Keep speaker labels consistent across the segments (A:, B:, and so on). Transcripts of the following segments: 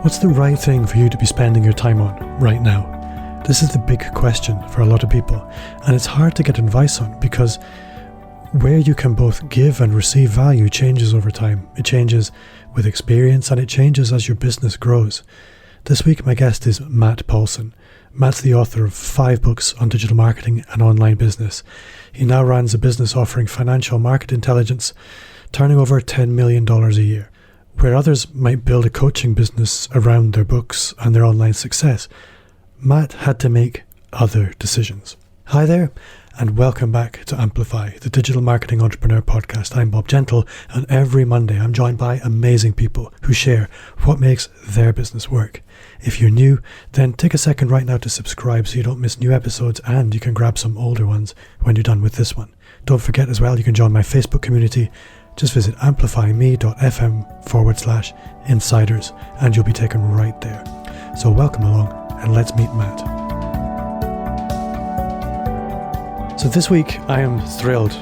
A: What's the right thing for you to be spending your time on right now? This is the big question for a lot of people, and it's hard to get advice on because where you can both give and receive value changes over time. It changes with experience and it changes as your business grows. This week my guest is Matt Paulson. Matt's the author of 5 books on digital marketing and online business. He now runs a business offering financial market intelligence, turning over $10 million a year. Where others might build a coaching business around their books and their online success, Matt had to make other decisions. Hi there, and welcome back to Amplify, the Digital Marketing Entrepreneur Podcast. I'm Bob Gentle, and every Monday I'm joined by amazing people who share what makes their business work. If you're new, then take a second right now to subscribe so you don't miss new episodes, and you can grab some older ones when you're done with this one. Don't forget as well, you can join my Facebook community. Just visit amplifyme.fm/insiders and you'll be taken right there. So welcome along and let's meet Matt. So this week I am thrilled,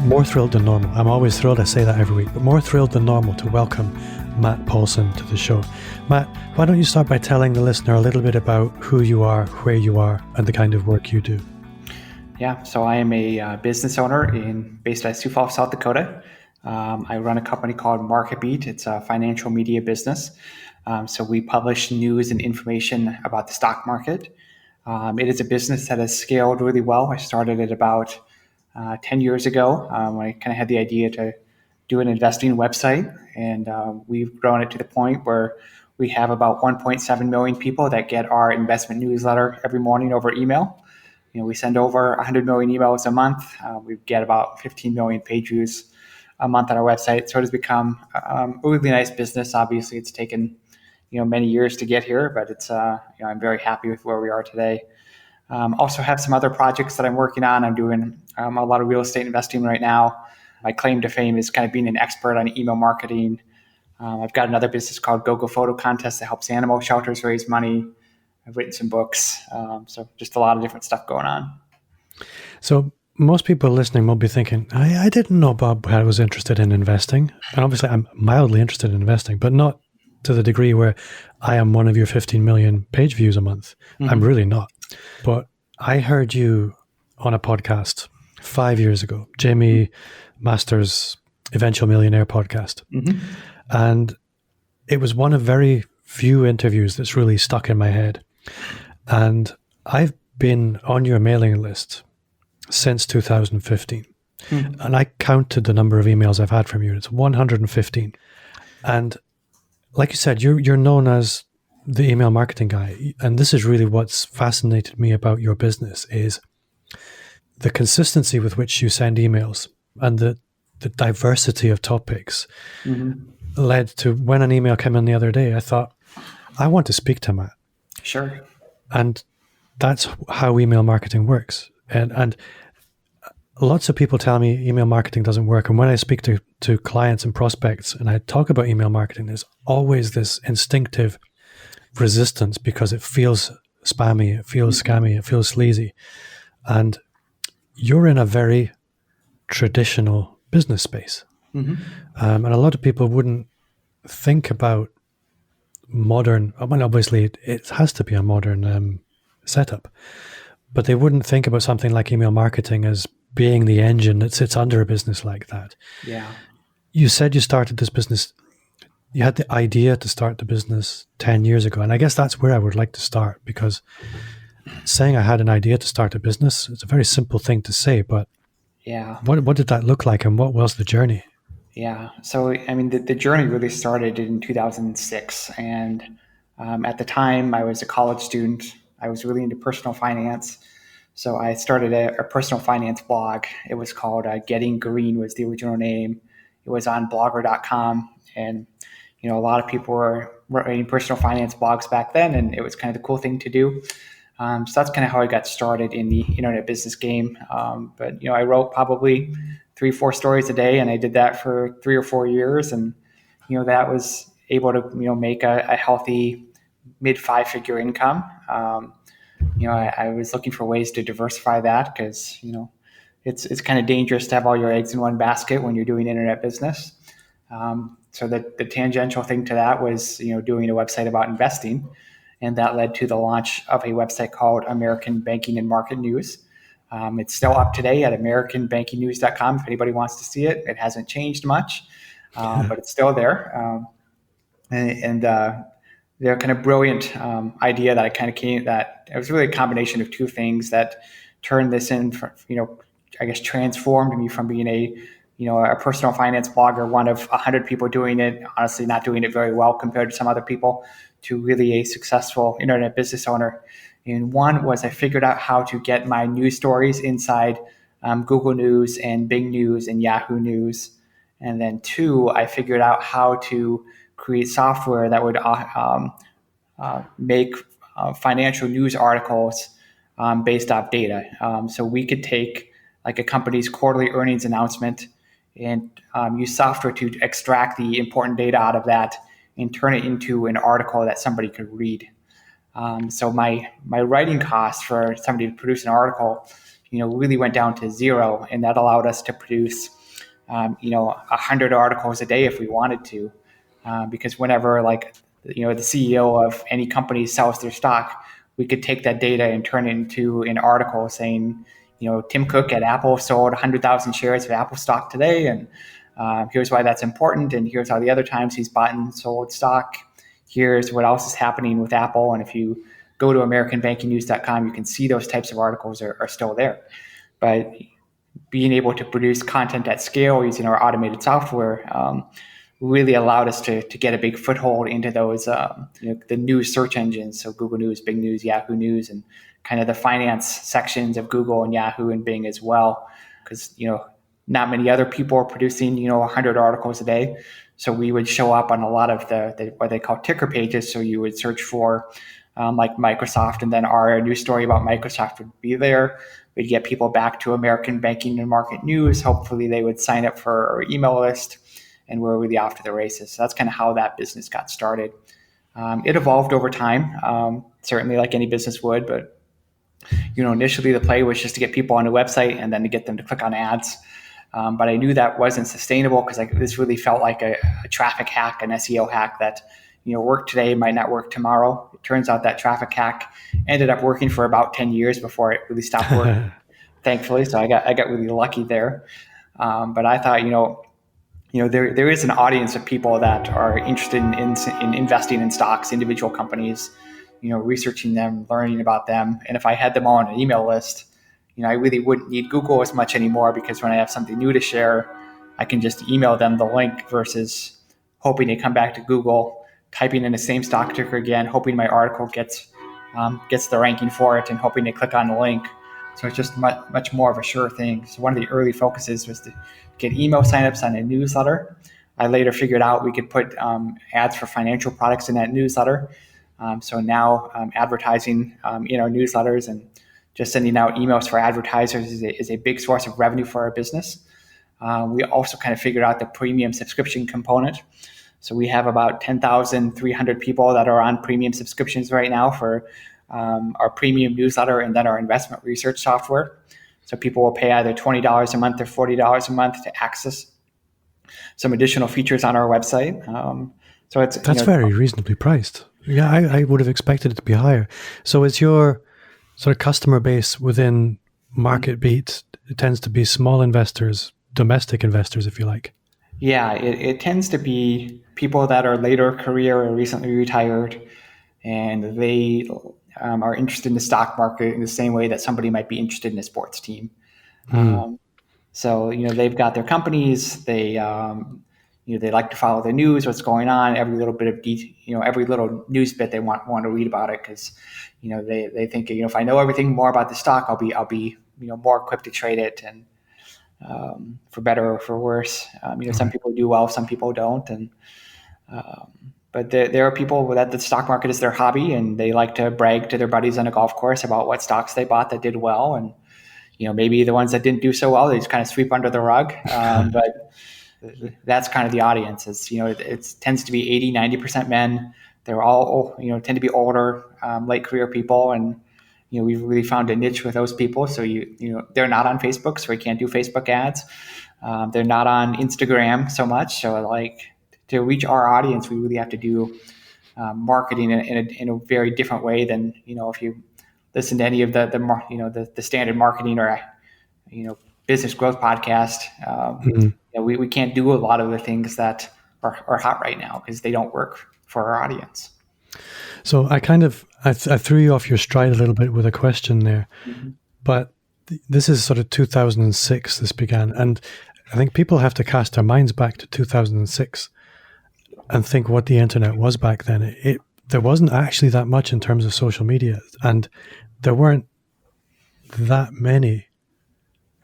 A: more thrilled than normal. I'm always thrilled, I say that every week, but more thrilled than normal to welcome Matt Paulson to the show. Matt, why don't you start by telling the listener a little bit about who you are, where you are, and the kind of work you do?
B: Yeah, so I am a business owner based at Sioux Falls, South Dakota. I run a company called MarketBeat. It's a financial media business. So we publish news and information about the stock market. It is a business that has scaled really well. I started it about 10 years ago when I kind of had the idea to do an investing website. And we've grown it to the point where we have about 1.7 million people that get our investment newsletter every morning over email. You know, we send over 100 million emails a month. We get about 15 million page views a month on our website. So it has become a really nice business. Obviously, it's taken many years to get here, but it's I'm very happy with where we are today. Also have some other projects that I'm working on. I'm doing a lot of real estate investing right now. My claim to fame is kind of being an expert on email marketing. I've got another business called Go Photo Contest that helps animal shelters raise money. I've written some books. So just a lot of different stuff going on.
A: So most people listening will be thinking, I didn't know Bob was interested in investing. And obviously I'm mildly interested in investing, but not to the degree where I am one of your 15 million page views a month. Mm-hmm. I'm really not. But I heard you on a podcast 5 years ago, Jamie Masters' Eventual Millionaire podcast. Mm-hmm. And it was one of very few interviews that's really stuck in my head. And I've been on your mailing list since 2015. Mm-hmm. And I counted the number of emails I've had from you. It's 115. And like you said, you're known as the email marketing guy. And this is really what's fascinated me about your business is the consistency with which you send emails and the diversity of topics led to when an email came in the other day, I thought, I want to speak to Matt.
B: Sure.
A: And that's how email marketing works. And lots of people tell me email marketing doesn't work. And when I speak to clients and prospects and I talk about email marketing, there's always this instinctive resistance because it feels spammy, it feels scammy, it feels sleazy. And you're in a very traditional business space. Mm-hmm. And a lot of people wouldn't think about modern, well, obviously it has to be a modern setup, but they wouldn't think about something like email marketing as being the engine that sits under a business like that.
B: Yeah.
A: You said you started this business, you had the idea to start the business 10 years ago. And I guess that's where I would like to start, because saying I had an idea to start a business, it's a very simple thing to say, but
B: yeah,
A: what did that look like and what was the journey?
B: Yeah. So, I mean, the journey really started in 2006. And at the time I was a college student, I was really into personal finance. So I started a personal finance blog. It was called Getting Green was the original name. It was on blogger.com. And, a lot of people were writing personal finance blogs back then, and it was kind of the cool thing to do. So that's kind of how I got started in the internet business game. But I wrote probably 3-4 stories a day, and I did that for 3 or 4 years. And, that was able to, make a healthy mid 5-figure income. I was looking for ways to diversify that because, it's kind of dangerous to have all your eggs in one basket when you're doing internet business. So the tangential thing to that was, doing a website about investing. And that led to the launch of a website called American Banking and Market News. It's still up today at americanbankingnews.com if anybody wants to see it. It hasn't changed much, but it's still there. And their kind of brilliant idea that I kind of that it was really a combination of two things that turned this in, I guess transformed me from being a personal finance blogger, one of 100 people doing it, honestly not doing it very well compared to some other people, to really a successful internet business owner. And one was I figured out how to get my news stories inside Google News and Bing News and Yahoo News. And then two, I figured out how to create software that would make financial news articles based off data. So we could take like a company's quarterly earnings announcement and use software to extract the important data out of that and turn it into an article that somebody could read. So my writing cost for somebody to produce an article, really went down to zero, and that allowed us to produce, 100 articles a day if we wanted to, because whenever the CEO of any company sells their stock, we could take that data and turn it into an article saying, Tim Cook at Apple sold 100,000 shares of Apple stock today, and here's why that's important, and here's how the other times he's bought and sold stock. Here's what else is happening with Apple. And if you go to americanbankingnews.com, you can see those types of articles are still there. But being able to produce content at scale using our automated software really allowed us to get a big foothold into those the news search engines, so Google News, Bing News, Yahoo News, and kind of the finance sections of Google and Yahoo and Bing as well, because not many other people are producing 100 articles a day. So we would show up on a lot of the what they call ticker pages. So you would search for like Microsoft, and then our news story about Microsoft would be there. We'd get people back to American Banking and Market News. Hopefully they would sign up for our email list, and we're really off to the races. So that's kind of how that business got started. It evolved over time, certainly like any business would, but initially the play was just to get people on a website and then to get them to click on ads. But I knew that wasn't sustainable because this really felt like a traffic hack, an SEO hack that worked today might not work tomorrow. It turns out that traffic hack ended up working for about 10 years before it really stopped working, thankfully. So I got really lucky there. But I thought, there is an audience of people that are interested in investing in stocks, individual companies, researching them, learning about them. And if I had them all on an email list, I really wouldn't need Google as much anymore, because when I have something new to share, I can just email them the link versus hoping they come back to Google, typing in the same stock ticker again, hoping my article gets the ranking for it, and hoping they click on the link. So it's just much more of a sure thing. So one of the early focuses was to get email signups on a newsletter. I later figured out we could put ads for financial products in that newsletter. So now advertising in our newsletters and just sending out emails for advertisers is a big source of revenue for our business. We also kind of figured out the premium subscription component. So we have about 10,300 people that are on premium subscriptions right now for our premium newsletter and then our investment research software. So people will pay either $20 a month or $40 a month to access some additional features on our website. So that's
A: very reasonably priced. Yeah, I would have expected it to be higher. So is your sort of customer base within MarketBeat, it tends to be small investors, domestic investors, if you like?
B: Yeah, it tends to be people that are later career or recently retired, and they are interested in the stock market in the same way that somebody might be interested in a sports team. So they've got their companies. They they like to follow the news, what's going on, every little bit of every little news bit they want to read about it, because they think if I know everything more about the stock, I'll be more equipped to trade it, and for better or for worse. Some people do well, some people don't, and but there are people that the stock market is their hobby, and they like to brag to their buddies on a golf course about what stocks they bought that did well, and maybe the ones that didn't do so well, they just kind of sweep under the rug. But that's kind of the audience. It tends to be 80-90% men. They're all tend to be older, late career people, and we've really found a niche with those people. So they're not on Facebook, so we can't do Facebook ads. They're not on Instagram so much. So to reach our audience, we really have to do marketing in a very different way than, if you listen to any of the standard marketing or business growth podcast. We can't do a lot of the things that are hot right now because they don't work for our audience.
A: So I threw you off your stride a little bit with a question there, but this is sort of 2006 this began, and I think people have to cast their minds back to 2006 and think what the internet was back then. There wasn't actually that much in terms of social media, and there weren't that many.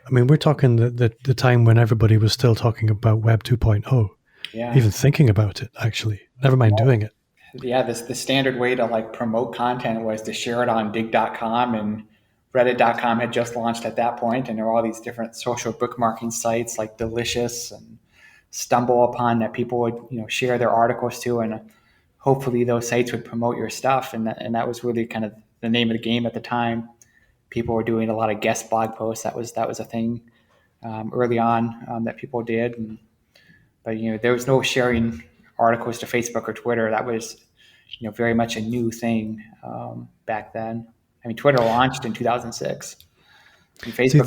A: I mean, we're talking the time when everybody was still talking about Web 2.0, even thinking about it, actually, never mind doing it.
B: Yeah, the standard way to promote content was to share it on dig.com, and reddit.com had just launched at that point, and there were all these different social bookmarking sites like Delicious and Stumble Upon that people would share their articles to, and hopefully those sites would promote your stuff, and that was really kind of the name of the game at the time. People were doing a lot of guest blog posts. That was a thing early on that people did, but there was no sharing articles to Facebook or Twitter. That was very much a new thing back then. I mean, Twitter launched in 2006. And Facebook. See,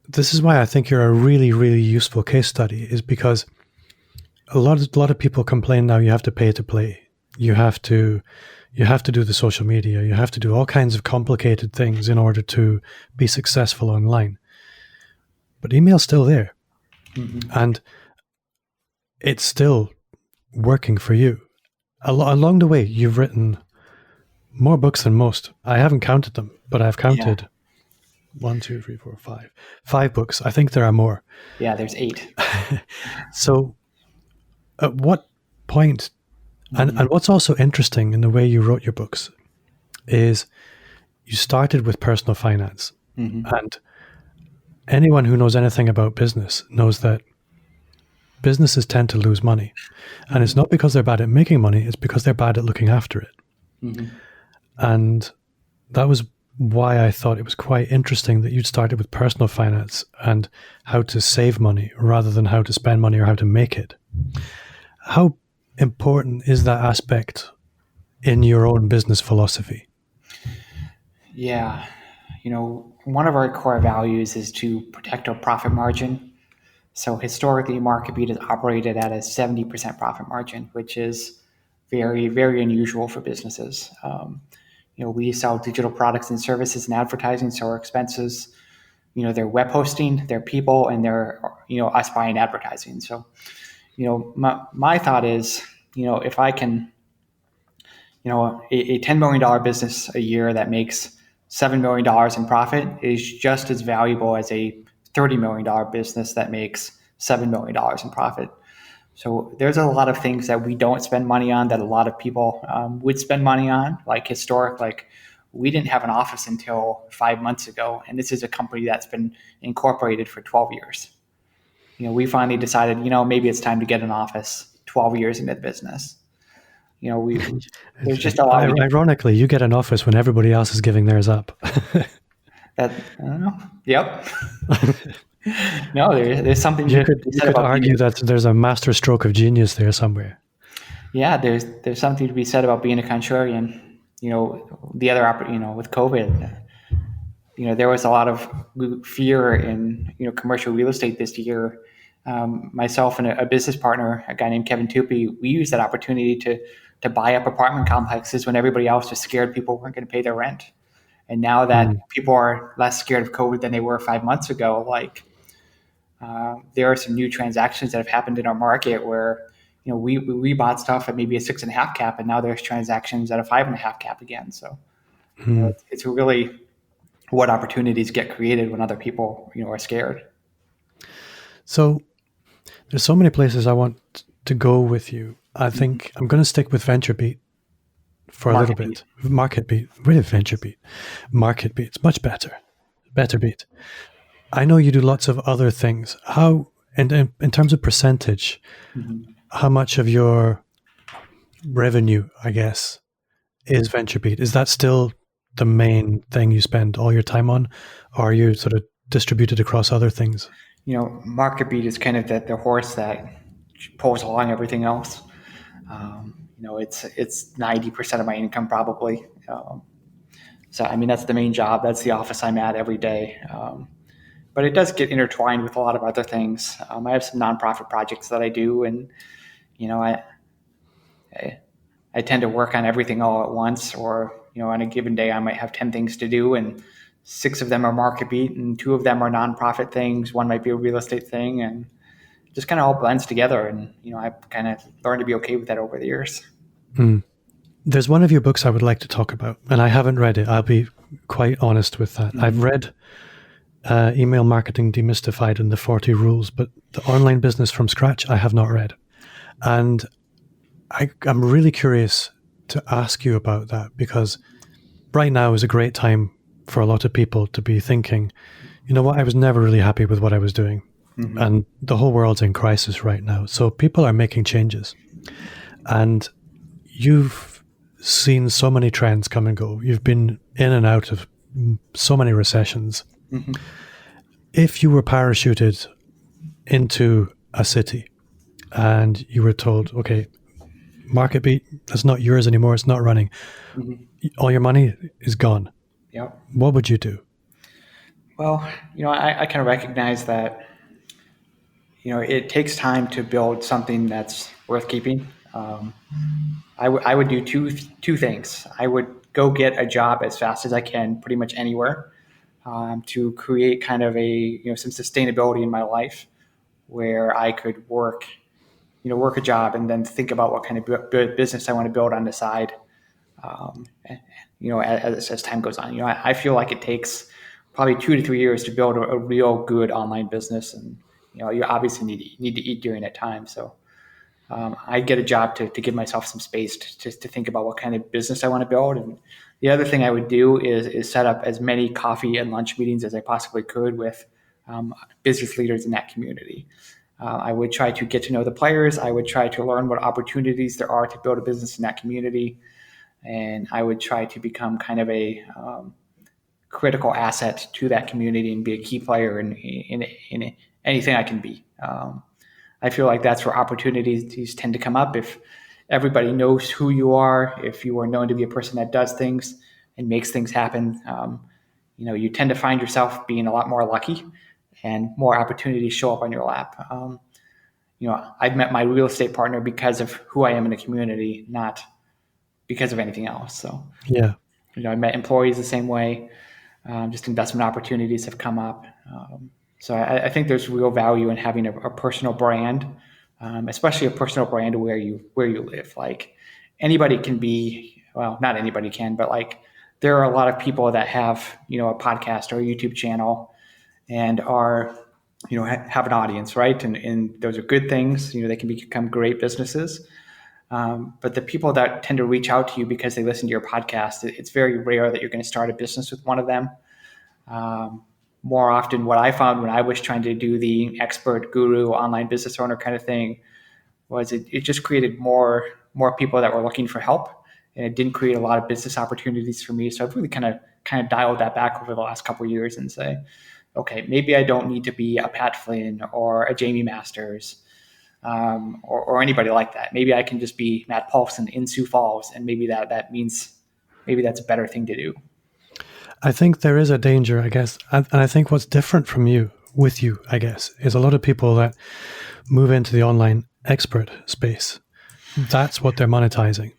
A: this is why I think you're a really, really useful case study, is because a lot of people complain now you have to pay to play. You have to do the social media. You have to do all kinds of complicated things in order to be successful online. But email's still there. And it's still working for you. Along the way, you've written more books than most. I haven't counted them, but I've counted 1, 2, 3, 4, 5. 5 books. I think there are more.
B: Yeah, there's 8.
A: So at what point, and what's also interesting in the way you wrote your books is you started with personal finance. And anyone who knows anything about business knows that businesses tend to lose money. And it's not because they're bad at making money, it's because they're bad at looking after it. And that was why I thought it was quite interesting that you'd started with personal finance and how to save money rather than how to spend money or how to make it. How important is that aspect in your own business philosophy?
B: Yeah. One of our core values is to protect our profit margin. So historically, MarketBeat has operated at a 70% profit margin, which is very, very unusual for businesses. We sell digital products and services and advertising, so our expenses, their web hosting, their people, and their, us buying advertising. So, my thought is, if I can, a $10 million business a year that makes $7 million in profit is just as valuable as a $30 million business that makes $7 million in profit. So there's a lot of things that we don't spend money on that a lot of people would spend money on, like we didn't have an office until 5 months ago, and this is a company that's been incorporated for 12 years. We finally decided, maybe it's time to get an office 12 years into the business. There's just a lot.
A: Ironically, you get an office when everybody else is giving theirs up.
B: I don't know. Yep. No, there's something
A: you could argue that there's a master stroke of genius there somewhere.
B: Yeah, there's something to be said about being a contrarian. The other with COVID, there was a lot of fear in commercial real estate this year. Myself and a business partner, a guy named Kevin Tupi, we used that opportunity to buy up apartment complexes when everybody else was scared people weren't going to pay their rent. And now that people are less scared of COVID than they were 5 months ago, there are some new transactions that have happened in our market where, we bought stuff at maybe a 6.5 cap, and now there's transactions at a 5.5 cap again. So it's really what opportunities get created when other people, are scared.
A: So there's so many places I want to go with you. I think I'm going to stick with VentureBeat for a little bit. MarketBeat, really VentureBeat. MarketBeat, it's much better. Better beat. I know you do lots of other things. How, and in terms of percentage, how much of your revenue, I guess, is VentureBeat? Is that still the main thing you spend all your time on, or are you sort of distributed across other things?
B: MarketBeat is kind of the horse that pulls along everything else. It's 90% of my income probably. So I mean, that's the main job. That's the office I'm at every day. But it does get intertwined with a lot of other things. I have some nonprofit projects that I do, and you know, I I tend to work on everything all at once, or on a given day, I might have 10 things to do, and 6 of them are MarketBeat, and 2 of them are nonprofit things. One might be a real estate thing, and just kind of all blends together. And I've kind of learned to be okay with that over the years.
A: Mm. There's one of your books I would like to talk about, and I haven't read it. I'll be quite honest with that. I've read Email Marketing Demystified and the 40 Rules, but the Online Business from Scratch, I have not read. And I'm really curious to ask you about that, because right now is a great time for a lot of people to be thinking, you know what, I was never really happy with what I was doing. And the whole world's in crisis right now. So people are making changes. And you've seen so many trends come and go. You've been in and out of so many recessions. If you were parachuted into a city and you were told, okay, MarketBeat, that's not yours anymore, it's not running, all your money is gone,
B: Yep.
A: what would you do?
B: Well, I kind of recognize that, it takes time to build something that's worth keeping. I would do two things. I would go get a job as fast as I can, pretty much anywhere, to create kind of some sustainability in my life, where I could work a job and then think about what kind of business I want to build on the side. As time goes on, I feel like it takes probably 2 to 3 years to build a real good online business, and you obviously need to eat during that time. So I get a job to give myself some space to think about what kind of business I want to build. And the other thing I would do is set up as many coffee and lunch meetings as I possibly could with business leaders in that community. I would try to get to know the players. I would try to learn what opportunities there are to build a business in that community. And I would try to become kind of a critical asset to that community and be a key player in anything I can be. I feel like that's where opportunities tend to come up. If everybody knows who you are, if you are known to be a person that does things and makes things happen, you tend to find yourself being a lot more lucky, and more opportunities show up on your lap. I've met my real estate partner because of who I am in the community, not because of anything else. So,
A: Yeah.
B: I met employees the same way. Just investment opportunities have come up. So I think there's real value in having a personal brand, especially a personal brand where you live. Like, anybody can be, well, not anybody can, but like, there are a lot of people that have, a podcast or a YouTube channel and are, have an audience, right? And those are good things. They can become great businesses. But the people that tend to reach out to you because they listen to your podcast, it's very rare that you're going to start a business with one of them. More often, what I found when I was trying to do the expert, guru, online business owner kind of thing was it just created more people that were looking for help, and it didn't create a lot of business opportunities for me. So I've really kind of dialed that back over the last couple of years and say, okay, maybe I don't need to be a Pat Flynn or a Jamie Masters. Or anybody like that. Maybe I can just be Matt Paulson in Sioux Falls, and maybe that means maybe that's a better thing to do.
A: I think there is a danger, I guess. And I think what's different with you, I guess, is a lot of people that move into the online expert space. That's what they're monetizing.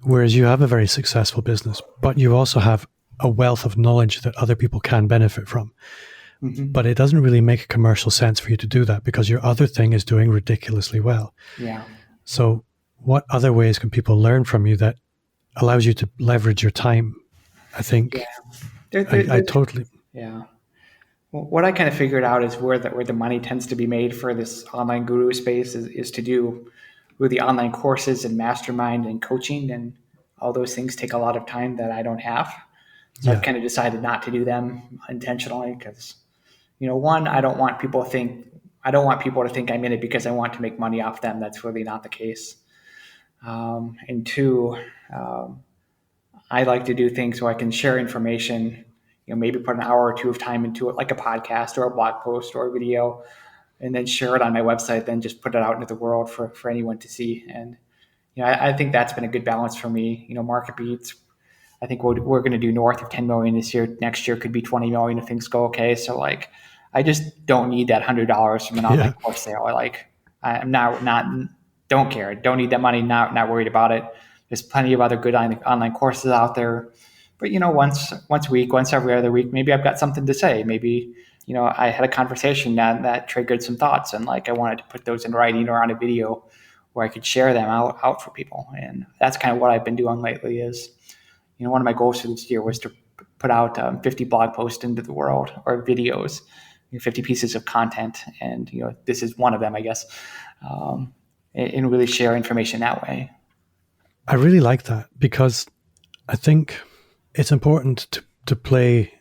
A: Whereas you have a very successful business, but you also have a wealth of knowledge that other people can benefit from. But it doesn't really make commercial sense for you to do that because your other thing is doing ridiculously well.
B: Yeah.
A: So what other ways can people learn from you that allows you to leverage your time? I think I totally...
B: Yeah. Well, what I kind of figured out is where the money tends to be made for this online guru space is to do with the online courses and mastermind and coaching, and all those things take a lot of time that I don't have. So I've kind of decided not to do them intentionally because, one, I don't want people to think I'm in it because I want to make money off them. That's really not the case. And two, I like to do things so I can share information, maybe put an hour or two of time into it, like a podcast or a blog post or a video, and then share it on my website, then just put it out into the world for anyone to see. And I think that's been a good balance for me. MarketBeats, I think we're going to do north of 10 million this year. Next year could be 20 million if things go okay. So like, I just don't need that $100 from an online course sale. I'm not don't care. Don't need that money. Not worried about it. There's plenty of other good online courses out there. But once a week, once every other week, maybe I've got something to say. Maybe I had a conversation that triggered some thoughts, and like I wanted to put those in writing or on a video where I could share them out for people. And that's kind of what I've been doing lately. Is one of my goals for this year was to put out 50 blog posts into the world, or videos, 50 pieces of content, and this is one of them, I guess, and really share information that way.
A: I really like that, because I think it's important to play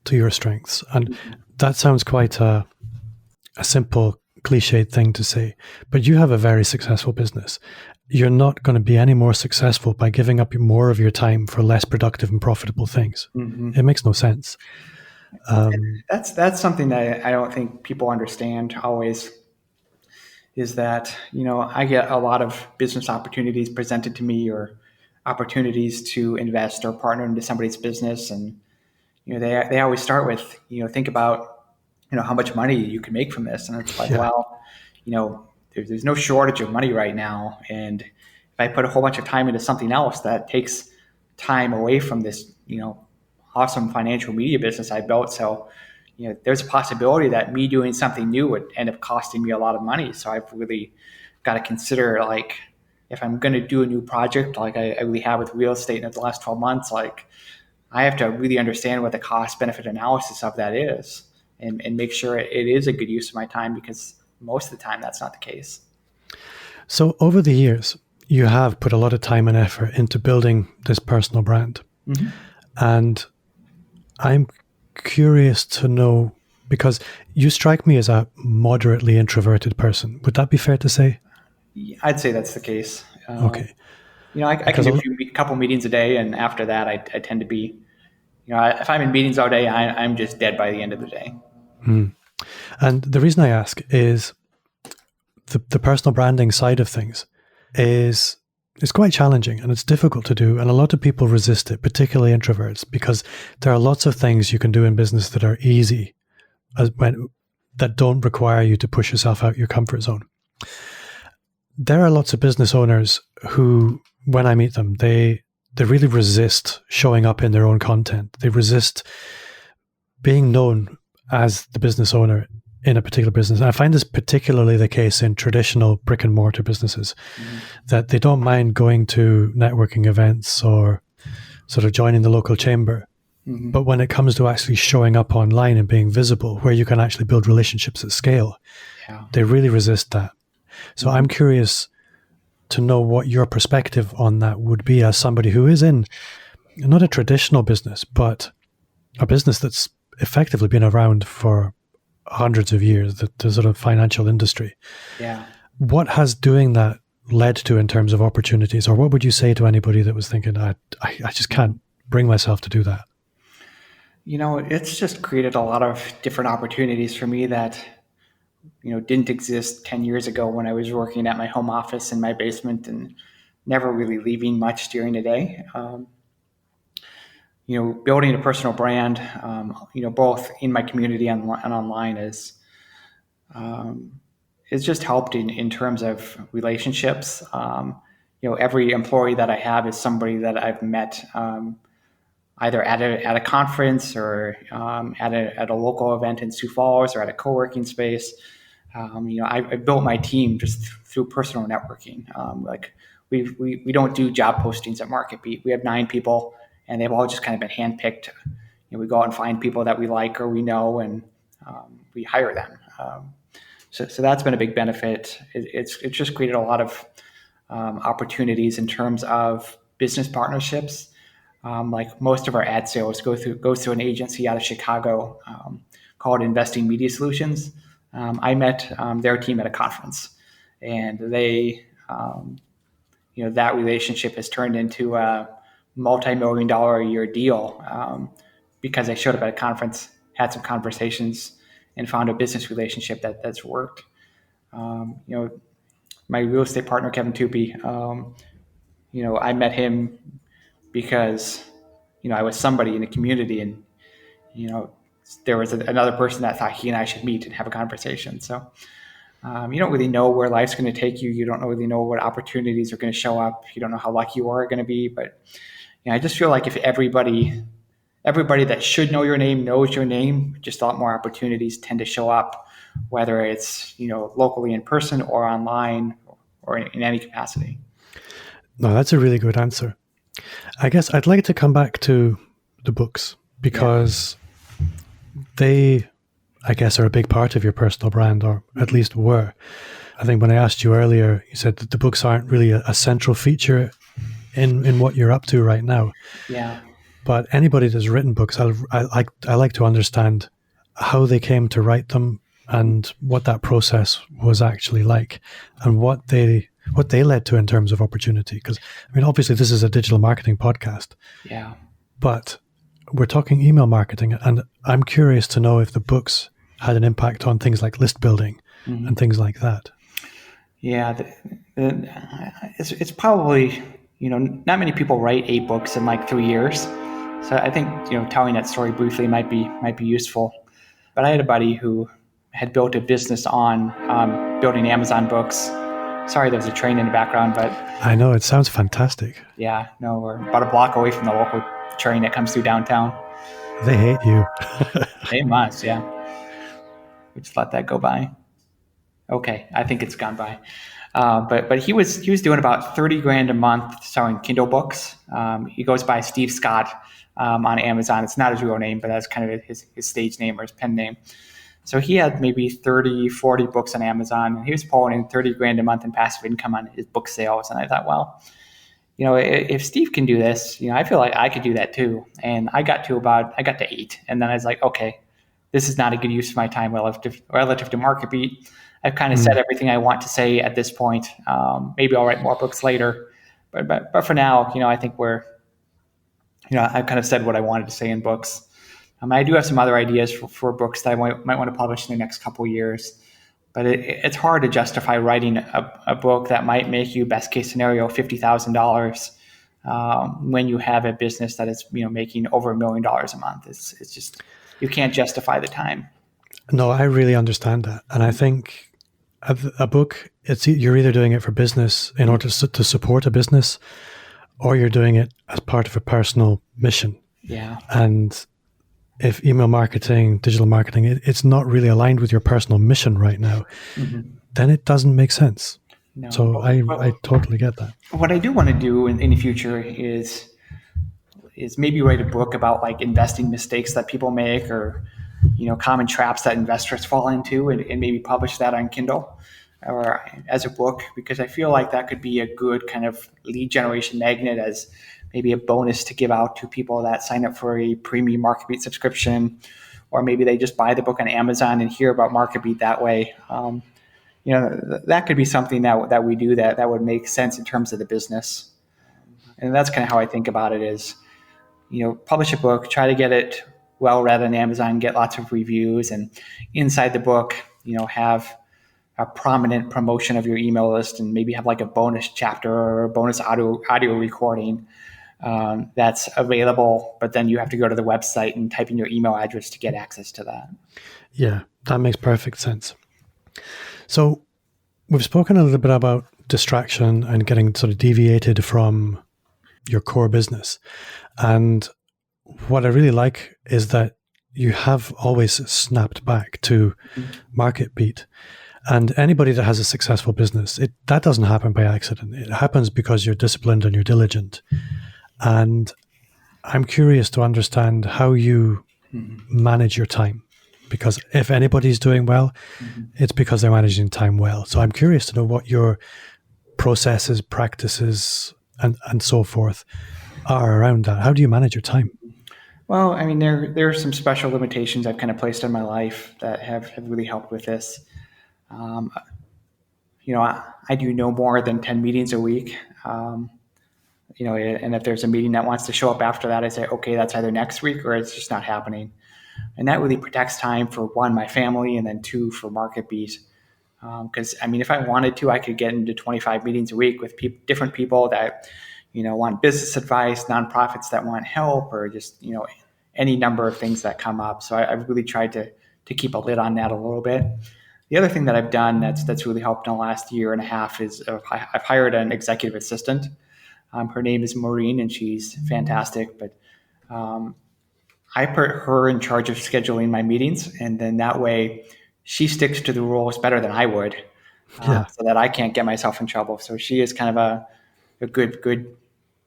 A: to your strengths. And that sounds quite a simple, cliched thing to say, but you have a very successful business. You're not going to be any more successful by giving up more of your time for less productive and profitable things. Mm-hmm. It makes no sense.
B: That's something that I don't think people understand always, is that, I get a lot of business opportunities presented to me, or opportunities to invest or partner into somebody's business. And, they always start with, think about, how much money you can make from this. And it's like, well, there's no shortage of money right now. And if I put a whole bunch of time into something else that takes time away from this, awesome financial media business I built. So, there's a possibility that me doing something new would end up costing me a lot of money. So I've really got to consider, like, if I'm going to do a new project, like I really have with real estate in the last 12 months, like I have to really understand what the cost benefit analysis of that is, and make sure it is a good use of my time, because most of the time that's not the case.
A: So over the years, you have put a lot of time and effort into building this personal brand. Mm-hmm. And I'm curious to know, because you strike me as a moderately introverted person. Would that be fair to say?
B: I'd say that's the case.
A: Okay.
B: I can do a couple meetings a day, and after that, I tend to be, if I'm in meetings all day, I'm just dead by the end of the day.
A: Mm. And the reason I ask is the personal branding side of things is quite challenging, and it's difficult to do. And a lot of people resist it, particularly introverts, because there are lots of things you can do in business that are easy, that don't require you to push yourself out your comfort zone. There are lots of business owners who, when I meet them, they really resist showing up in their own content. They resist being known as the business owner in a particular business. And I find this particularly the case in traditional brick and mortar businesses, that they don't mind going to networking events or sort of joining the local chamber. Mm-hmm. But when it comes to actually showing up online and being visible, where you can actually build relationships at scale, they really resist that. So I'm curious to know what your perspective on that would be, as somebody who is in not a traditional business, but a business that's effectively been around for hundreds of years, the sort of financial industry.
B: Yeah.
A: What has doing that led to in terms of opportunities? Or what would you say to anybody that was thinking, I just can't bring myself to do that?
B: It's just created a lot of different opportunities for me that didn't exist 10 years ago, when I was working at my home office in my basement and never really leaving much during the day. Building a personal brand, both in my community and online is just helped in terms of relationships. Every employee that I have is somebody that I've met either at a conference, or at a local event in Sioux Falls, or at a co-working space. I built my team just through personal networking. Like we don't do job postings at MarketBeat. We have 9 people, and they've all just kind of been handpicked. We go out and find people that we like or we know, and we hire them. So that's been a big benefit. It's just created a lot of opportunities in terms of business partnerships. Like most of our ad sales goes through an agency out of Chicago called Investing Media Solutions. I met their team at a conference, and they, that relationship has turned into a multi-million-dollar a year deal, because I showed up at a conference, had some conversations, and found a business relationship that's worked. My real estate partner, Kevin Tupy, I met him because, I was somebody in the community, and, there was another person that thought he and I should meet and have a conversation. So you don't really know where life's going to take you. You don't really know what opportunities are going to show up. You don't know how lucky you are going to be. But I just feel like if everybody that should know your name knows your name, just a lot more opportunities tend to show up, whether it's locally in person or online or in any capacity.
A: No, that's a really good answer. I guess I'd like to come back to the books because they, I guess, are a big part of your personal brand, or at least were. I think when I asked you earlier, you said that the books aren't really a central feature in what you're up to right now.
B: Yeah.
A: But anybody that's written books, I like to understand how they came to write them and what that process was actually like, and what they led to in terms of opportunity. Because obviously this is a digital marketing podcast.
B: Yeah.
A: But we're talking email marketing, and I'm curious to know if the books had an impact on things like list building and things like that.
B: Yeah, it's probably, not many people write 8 books in like 3 years. So I think, telling that story briefly might be useful. But I had a buddy who had built a business on building Amazon books. Sorry, there's a train in the background, but
A: I know, it sounds fantastic.
B: Yeah, no, we're about a block away from the local train that comes through downtown.
A: They hate you.
B: They must, yeah. We just let that go by. Okay, I think it's gone by. But he was doing about $30,000 a month selling Kindle books. He goes by Steve Scott on Amazon. It's not his real name, but that's kind of his stage name or his pen name. So he had maybe 30, 40 books on Amazon, and he was pulling in $30,000 a month in passive income on his book sales. And I thought, well, if Steve can do this, I feel like I could do that too. And I got to 8, and then I was like, okay, this is not a good use of my time relative to MarketBeat. I've kind of said everything I want to say at this point. Maybe I'll write more books later, but for now, I think I've kind of said what I wanted to say in books. I do have some other ideas for books that I might want to publish in the next couple of years, but it's hard to justify writing a book that might make you, best case scenario, $50,000 when you have a business that is making over $1 million a month. It's just, you can't justify the time.
A: No, I really understand that, and I think a book, you're either doing it for business in order to support a business, or you're doing it as part of a personal mission.
B: Yeah.
A: And if email marketing, digital marketing, it's not really aligned with your personal mission right now, then it doesn't make sense. No, so I totally get that.
B: What I do want to do in the future is maybe write a book about like investing mistakes that people make, or common traps that investors fall into, and maybe publish that on Kindle or as a book, because I feel like that could be a good kind of lead generation magnet, as maybe a bonus to give out to people that sign up for a premium MarketBeat subscription, or maybe they just buy the book on Amazon and hear about MarketBeat that way. That could be something that we do that would make sense in terms of the business. And that's kind of how I think about it is, publish a book, try to get it well read on Amazon, get lots of reviews, and inside the book, have a prominent promotion of your email list, and maybe have like a bonus chapter or a bonus audio recording that's available, but then you have to go to the website and type in your email address to get access to that.
A: Yeah, that makes perfect sense. So we've spoken a little bit about distraction and getting sort of deviated from your core business. And what I really like is that you have always snapped back to MarketBeat. And anybody that has a successful business, that doesn't happen by accident. It happens because you're disciplined and you're diligent. And I'm curious to understand how you manage your time, because if anybody's doing well, it's because they're managing time well. So I'm curious to know what your processes, practices, and so forth are around that. How do you manage your time?
B: Well, I mean, there are some special limitations I've kind of placed in my life that have really helped with this. I do no more than 10 meetings a week. And if there's a meeting that wants to show up after that, I say, okay, that's either next week or it's just not happening. And that really protects time for one, my family, and then two, for MarketBeat. Because if I wanted to, I could get into 25 meetings a week with different people that, want business advice, nonprofits that want help, or just, any number of things that come up. So I've really tried to keep a lid on that a little bit. The other thing that I've done that's really helped in the last year and a half is I've hired an executive assistant. Her name is Maureen, and she's fantastic. But I put her in charge of scheduling my meetings, and then that way she sticks to the rules better than I would,
A: Yeah.
B: so that I can't get myself in trouble. So she is kind of a good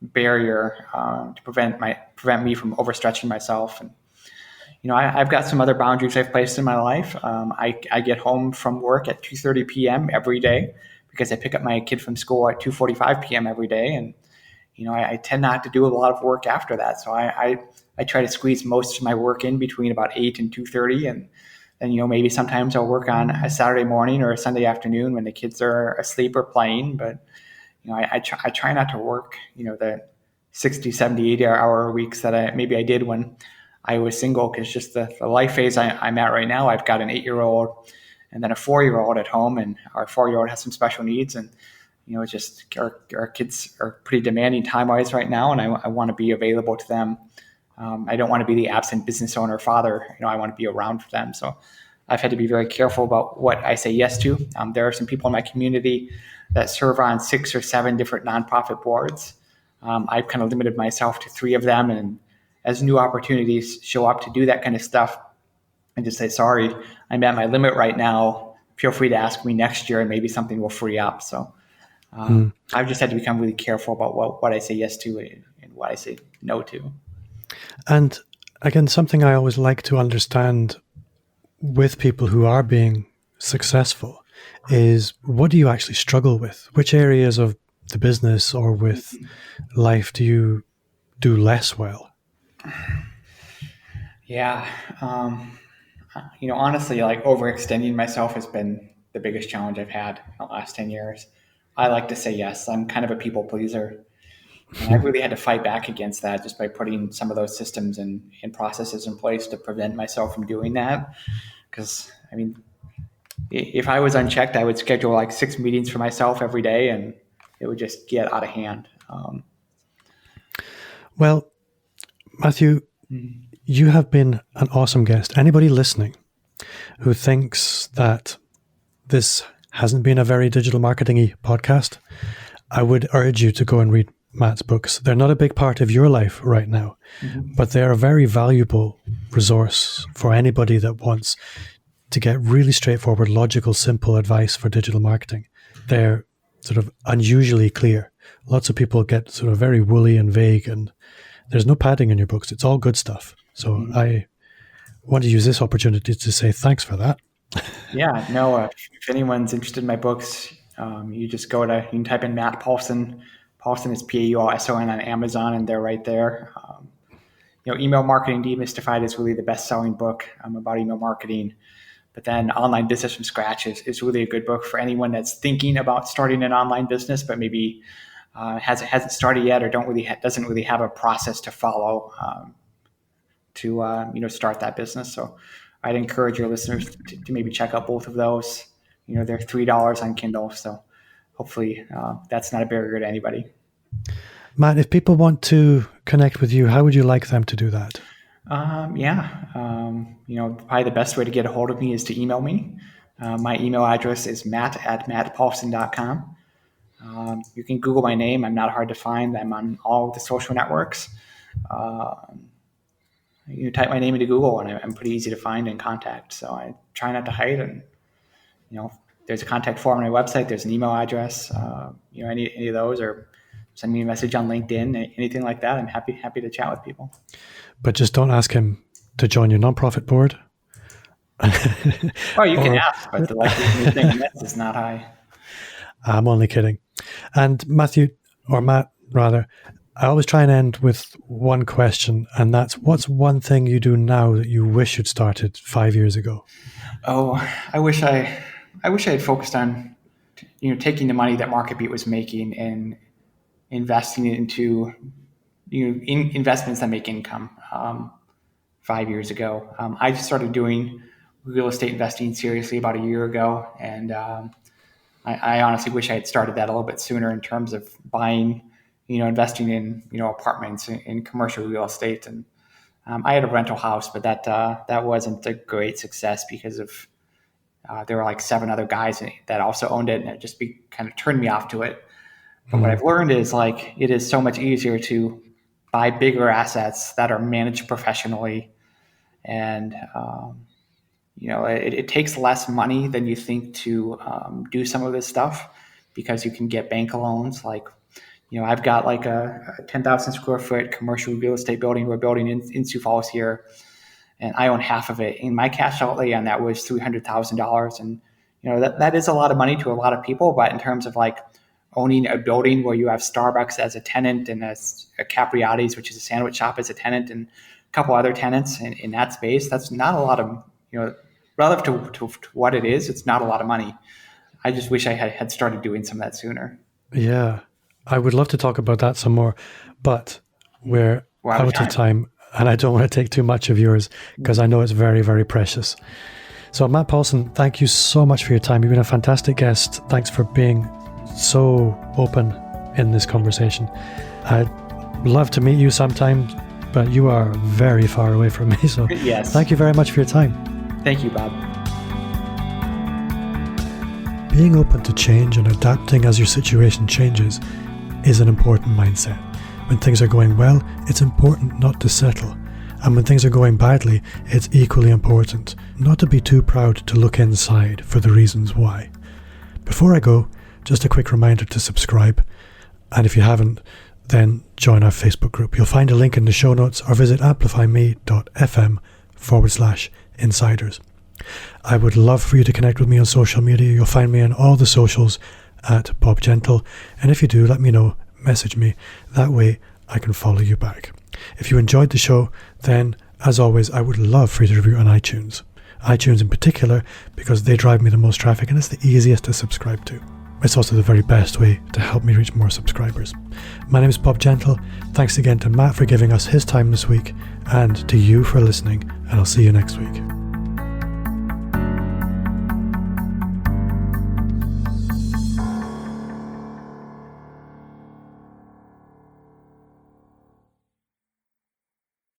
B: barrier to prevent me from overstretching myself. And I've got some other boundaries I've placed in my life. I get home from work at 2:30 p.m. every day because I pick up my kid from school at 2:45 p.m. every day, and I tend not to do a lot of work after that. So I try to squeeze most of my work in between about 8 and 2:30, and then maybe sometimes I'll work on a Saturday morning or a Sunday afternoon when the kids are asleep or playing. But I try not to work the 60, 70, 80-hour weeks that I did when I was single, because just the life phase I'm at right now, I've got an 8-year-old and then a 4-year-old at home, and our 4-year-old has some special needs, and it's just our kids are pretty demanding time-wise right now, and I want to be available to them. I don't want to be the absent business owner or father. I want to be around for them. So I've had to be very careful about what I say yes to. There are some people in my community that serve on 6 or 7 different nonprofit boards. I've kind of limited myself to 3 of them, and as new opportunities show up to do that kind of stuff, I just say, sorry, I'm at my limit right now. Feel free to ask me next year, and maybe something will free up. So I've just had to become really careful about what I say yes to and what I say no to.
A: And again, something I always like to understand with people who are being successful is, what do you actually struggle with? Which areas of the business or with life do you do less well?
B: Yeah. Honestly, like, overextending myself has been the biggest challenge I've had in the last 10 years. I like to say yes. I'm kind of a people pleaser. And I really had to fight back against that just by putting some of those systems and processes in place to prevent myself from doing that. Because, if I was unchecked, I would schedule like 6 meetings for myself every day, and it would just get out of hand.
A: Well, Matthew, you have been an awesome guest. Anybody listening who thinks that this hasn't been a very digital marketing-y podcast, I would urge you to go and read Matt's books. They're not a big part of your life right now, but they're a very valuable resource for anybody that wants to get really straightforward, logical, simple advice for digital marketing. They're sort of unusually clear. Lots of people get sort of very woolly and vague, and there's no padding in your books. It's all good stuff. So I want to use this opportunity to say thanks for that.
B: Yeah, no, if anyone's interested in my books, you can type in Matt Paulson. Paulson is Paulson on Amazon, and they're right there. Email Marketing Demystified is really the best-selling book about email marketing. But then Online Business from Scratch is really a good book for anyone that's thinking about starting an online business, but maybe hasn't started yet, or doesn't really have a process to follow to start that business. So I'd encourage your listeners to maybe check out both of those. They're $3 on Kindle, so hopefully that's not a barrier to anybody.
A: Matt, if people want to connect with you, how would you like them to do that?
B: Probably the best way to get a hold of me is to email me. My email address is matt@mattpaulson.com. You can Google my name. I'm not hard to find. I'm on all the social networks. You type my name into Google, and I'm pretty easy to find and contact. So I try not to hide. And there's a contact form on my website. There's an email address. Any of those, or send me a message on LinkedIn, anything like that. I'm happy to chat with people.
A: But just don't ask him to join your nonprofit board.
B: Oh, you can ask, but the likelihood of saying yes is not high.
A: I'm only kidding. And Matthew, or Matt rather, I always try and end with one question, and that's, what's one thing you do now that you wish you'd started 5 years ago?
B: Oh, I wish I had focused on, taking the money that MarketBeat was making and investing it into, investments that make income. 5 years ago. I just started doing real estate investing seriously about a year ago, and I honestly wish I had started that a little bit sooner in terms of buying, investing in, apartments in commercial real estate. And I had a rental house, but that wasn't a great success because of there were like 7 other guys that also owned it, and it just kind of turned me off to it. But what I've learned is like it is so much easier to buy bigger assets that are managed professionally, and it takes less money than you think to do some of this stuff, because you can get bank loans. Like, I've got like a 10,000 square foot commercial real estate building we're building in Sioux Falls here, and I own half of it. And my cash outlay on that was $300,000, and that is a lot of money to a lot of people. But in terms of like owning a building where you have Starbucks as a tenant and a Capriati's, which is a sandwich shop, as a tenant, and a couple other tenants in that space, that's not a lot of, relative to what it is, it's not a lot of money. I just wish I had started doing some of that sooner.
A: Yeah, I would love to talk about that some more, but we're out of time, and I don't want to take too much of yours because I know it's very, very precious. So Matt Paulson, thank you so much for your time. You've been a fantastic guest. Thanks for being so open in this conversation. I'd love to meet you sometime, but you are very far away from me. So
B: yes.
A: Thank you very much for your time.
B: Thank you, Bob.
A: Being open to change and adapting as your situation changes is an important mindset. When things are going well, it's important not to settle. And when things are going badly, it's equally important not to be too proud to look inside for the reasons why. Before I go, just a quick reminder to subscribe. And if you haven't, then join our Facebook group. You'll find a link in the show notes, or visit amplifyme.fm/insiders. I would love for you to connect with me on social media. You'll find me on all the socials at Bob Gentle. And if you do, let me know, message me. That way I can follow you back. If you enjoyed the show, then as always, I would love for you to review on iTunes. iTunes in particular, because they drive me the most traffic and it's the easiest to subscribe to. It's also the very best way to help me reach more subscribers. My name is Bob Gentle. Thanks again to Matt for giving us his time this week, and to you for listening, and I'll see you next week.